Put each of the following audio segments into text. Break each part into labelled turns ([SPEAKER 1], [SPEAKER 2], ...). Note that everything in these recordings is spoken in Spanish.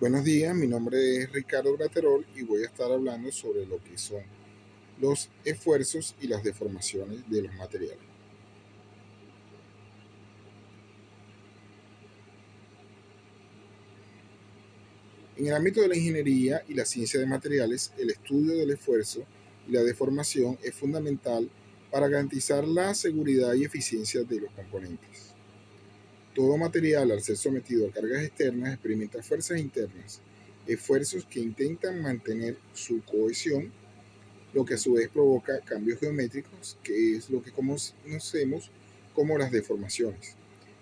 [SPEAKER 1] Buenos días, mi nombre es Ricardo Graterol y voy a estar hablando sobre lo que son los esfuerzos y las deformaciones de los materiales. En el ámbito de la ingeniería y la ciencia de materiales, el estudio del esfuerzo y la deformación es fundamental para garantizar la seguridad y eficiencia de los componentes. Todo material, al ser sometido a cargas externas, experimenta fuerzas internas, esfuerzos que intentan mantener su cohesión, lo que a su vez provoca cambios geométricos, que es lo que conocemos como las deformaciones.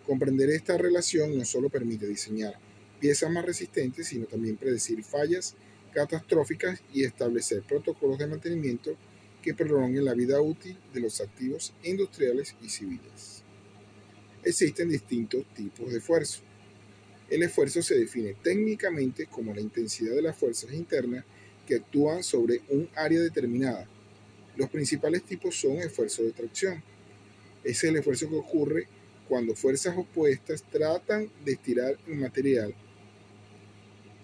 [SPEAKER 1] Comprender esta relación no solo permite diseñar piezas más resistentes, sino también predecir fallas catastróficas y establecer protocolos de mantenimiento que prolonguen la vida útil de los activos industriales y civiles. Existen distintos tipos de esfuerzo. El esfuerzo se define técnicamente como la intensidad de las fuerzas internas que actúan sobre un área determinada. Los principales tipos son esfuerzo de tracción. Ese es el esfuerzo que ocurre cuando fuerzas opuestas tratan de estirar el material,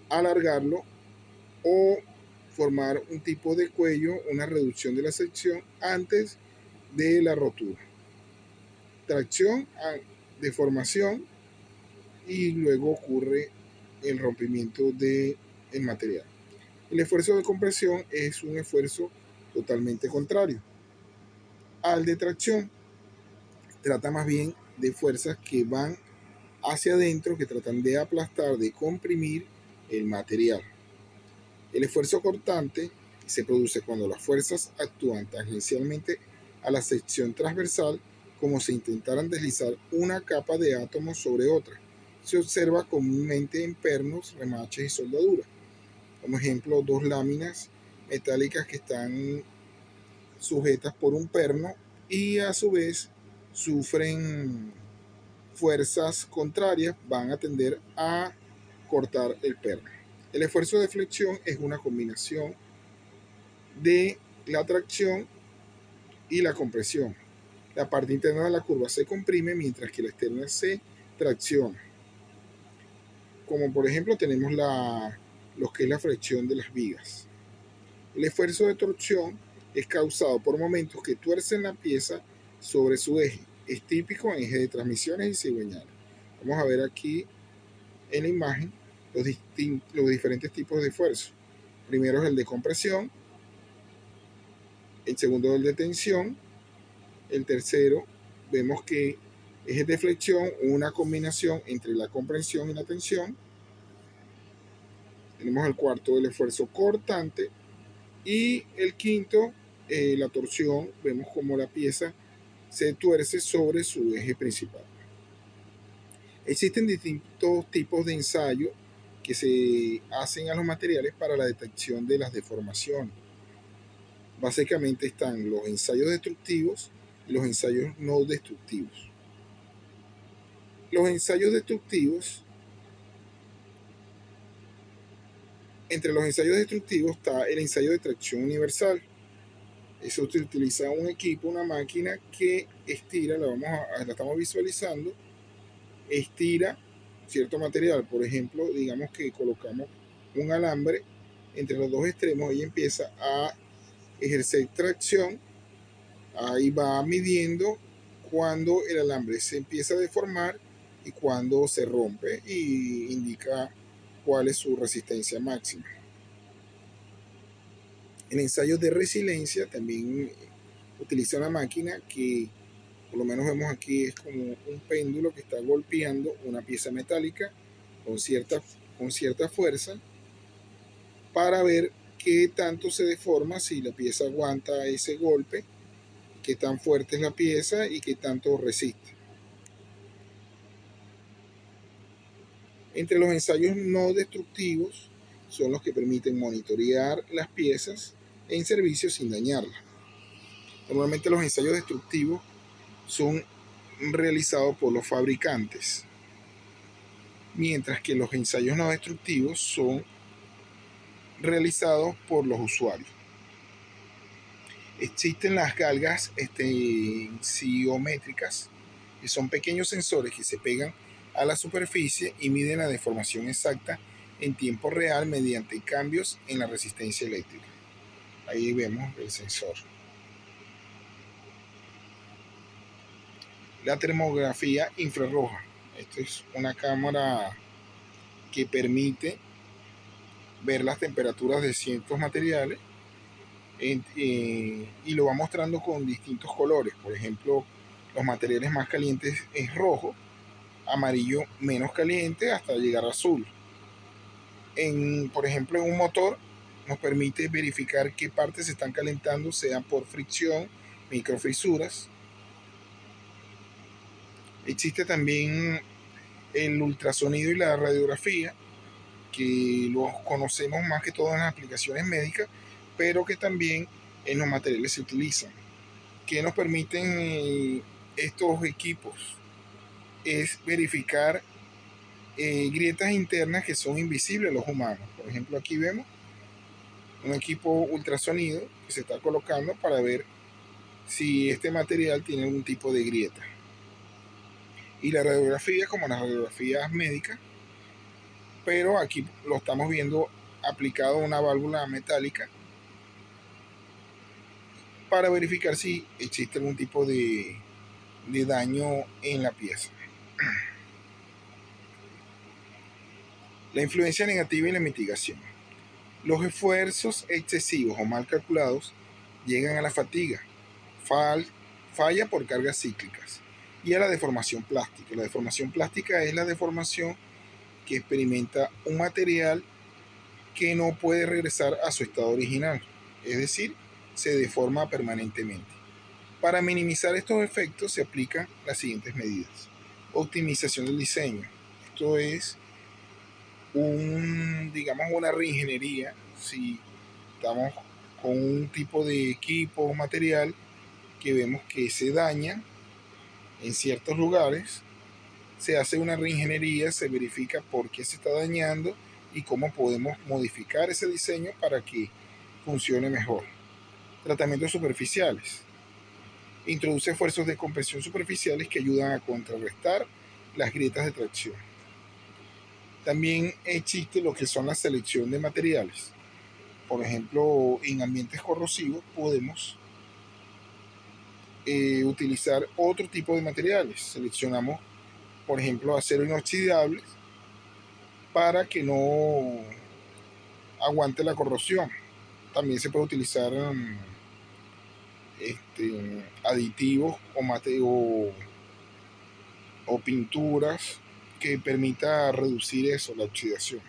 [SPEAKER 1] alargarlo o formar un tipo de cuello, una reducción de la sección antes de la rotura. Tracción, deformación y luego ocurre el rompimiento del material. El esfuerzo de compresión es un esfuerzo totalmente contrario al de tracción. Trata más bien de fuerzas que van hacia adentro, que tratan de aplastar, de comprimir el material. El esfuerzo cortante se produce cuando las fuerzas actúan tangencialmente a la sección transversal, como si intentaran deslizar una capa de átomos sobre otra. Se observa comúnmente en pernos, remaches y soldaduras. Como ejemplo, dos láminas metálicas que están sujetas por un perno y a su vez sufren fuerzas contrarias, van a tender a cortar el perno. El esfuerzo de flexión es una combinación de la tracción y la compresión. La parte interna de la curva se comprime mientras que la externa se tracciona. Como por ejemplo tenemos lo que es la flexión de las vigas. El esfuerzo de torsión es causado por momentos que tuercen la pieza sobre su eje. Es típico en ejes de transmisiones y cigüeñales. Vamos a ver aquí en la imagen los diferentes tipos de esfuerzo. Primero es el de compresión, el segundo es el de tensión, el tercero vemos que es el de flexión, una combinación entre la compresión y la tensión. Tenemos el cuarto, el esfuerzo cortante, y el quinto, la torsión. Vemos como la pieza se tuerce sobre su eje principal. Existen distintos tipos de ensayo que se hacen a los materiales para la detección de las deformaciones. Básicamente están los ensayos destructivos y los ensayos no destructivos. Los ensayos destructivos, entre los ensayos destructivos está el ensayo de tracción universal. Eso se utiliza un equipo, una máquina que estira, la estamos visualizando, estira cierto material. Por ejemplo, digamos que colocamos un alambre entre los dos extremos y empieza a ejercer tracción. Ahí va midiendo cuando el alambre se empieza a deformar y cuando se rompe, y indica cuál es su resistencia máxima. En ensayos de resiliencia también utiliza una máquina que, por lo menos vemos aquí, es como un péndulo que está golpeando una pieza metálica con cierta fuerza para ver qué tanto se deforma, si la pieza aguanta ese golpe, qué tan fuerte es la pieza y qué tanto resiste. Entre los ensayos no destructivos son los que permiten monitorear las piezas en servicio sin dañarlas. Normalmente los ensayos destructivos son realizados por los fabricantes, mientras que los ensayos no destructivos son realizados por los usuarios. Existen las galgas extensiométricas, que son pequeños sensores que se pegan a la superficie y miden la deformación exacta en tiempo real mediante cambios en la resistencia eléctrica. Ahí vemos el sensor. La termografía infrarroja. Esto es una cámara que permite ver las temperaturas de ciertos materiales y lo va mostrando con distintos colores. Por ejemplo, los materiales más calientes es rojo, amarillo menos caliente hasta llegar a azul. Por ejemplo, en un motor nos permite verificar qué partes se están calentando, sea por fricción, microfisuras. Existe también el ultrasonido y la radiografía, que los conocemos más que todo en las aplicaciones médicas, pero que también en los materiales se utilizan. ¿Qué nos permiten estos equipos? Es verificar grietas internas que son invisibles a los humanos. Por ejemplo, aquí vemos un equipo ultrasonido que se está colocando para ver si este material tiene algún tipo de grieta. Y la radiografía, como las radiografías médicas, pero aquí lo estamos viendo aplicado a una válvula metálica para verificar si existe algún tipo de daño en la pieza. La influencia negativa y la mitigación. Los esfuerzos excesivos o mal calculados llegan a la fatiga, falla por cargas cíclicas y a la deformación plástica. La deformación plástica es la deformación que experimenta un material que no puede regresar a su estado original, es decir, se deforma permanentemente. Para minimizar estos efectos se aplican las siguientes medidas. Optimización del diseño. Esto es una reingeniería. Si estamos con un tipo de equipo o material que vemos que se daña en ciertos lugares, se hace una reingeniería, se verifica por qué se está dañando y cómo podemos modificar ese diseño para que funcione mejor. Tratamientos superficiales. Introduce esfuerzos de compresión superficiales que ayudan a contrarrestar las grietas de tracción. También existe lo que son la selección de materiales. Por ejemplo, en ambientes corrosivos podemos utilizar otro tipo de materiales. Seleccionamos, por ejemplo, acero inoxidable para que no aguante la corrosión. También se puede utilizar aditivos o pinturas que permita reducir eso, la oxidación.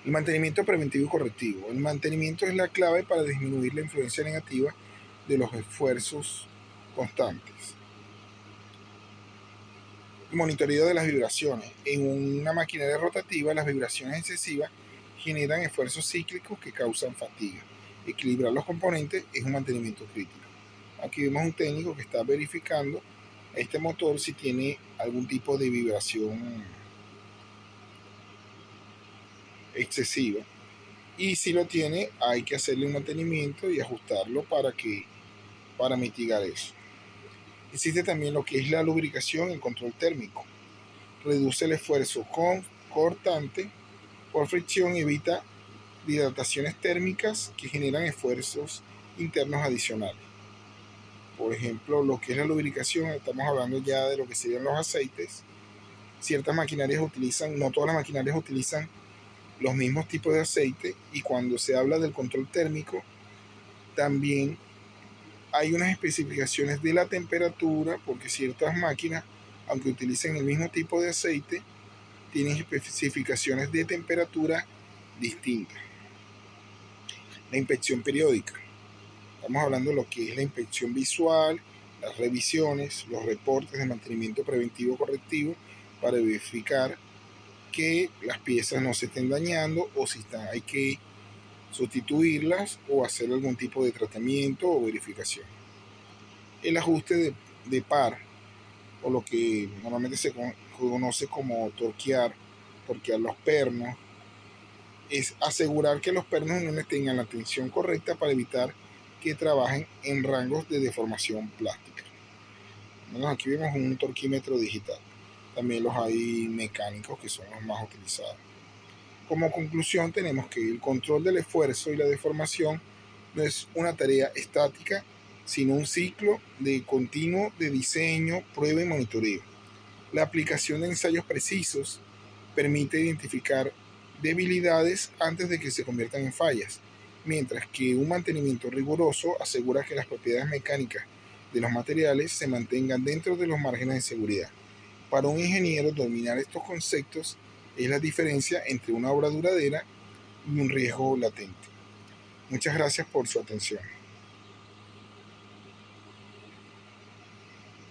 [SPEAKER 1] El mantenimiento preventivo y correctivo. El mantenimiento es la clave para disminuir la influencia negativa de los esfuerzos constantes. El monitoreo de las vibraciones. En una maquinaria rotativa, las vibraciones excesivas generan esfuerzos cíclicos que causan fatiga. Equilibrar los componentes es un mantenimiento crítico. Aquí vemos un técnico que está verificando este motor si tiene algún tipo de vibración excesiva, y si lo tiene hay que hacerle un mantenimiento y ajustarlo para mitigar eso. Existe también lo que es la lubricación y el control térmico. Reduce el esfuerzo cortante por fricción y evita hidrataciones térmicas que generan esfuerzos internos adicionales. Por ejemplo, lo que es la lubricación, estamos hablando ya de lo que serían los aceites. Ciertas maquinarias no todas las maquinarias utilizan los mismos tipos de aceite, y cuando se habla del control térmico también hay unas especificaciones de la temperatura, porque ciertas máquinas, aunque utilicen el mismo tipo de aceite, tienen especificaciones de temperatura distintas. La inspección periódica. Estamos hablando de lo que es la inspección visual, las revisiones, los reportes de mantenimiento preventivo correctivo para verificar que las piezas no se estén dañando o si hay que sustituirlas o hacer algún tipo de tratamiento o verificación. El ajuste de par, o lo que normalmente se conoce como torquear los pernos, es asegurar que los pernos no tengan la tensión correcta para evitar que trabajen en rangos de deformación plástica. Aquí vemos un torquímetro digital. También los hay mecánicos, que son los más utilizados. Como conclusión, tenemos que el control del esfuerzo y la deformación no es una tarea estática, sino un ciclo de continuo de diseño, prueba y monitoreo. La aplicación de ensayos precisos permite identificar debilidades antes de que se conviertan en fallas, mientras que un mantenimiento riguroso asegura que las propiedades mecánicas de los materiales se mantengan dentro de los márgenes de seguridad. Para un ingeniero, dominar estos conceptos es la diferencia entre una obra duradera y un riesgo latente. Muchas gracias por su atención.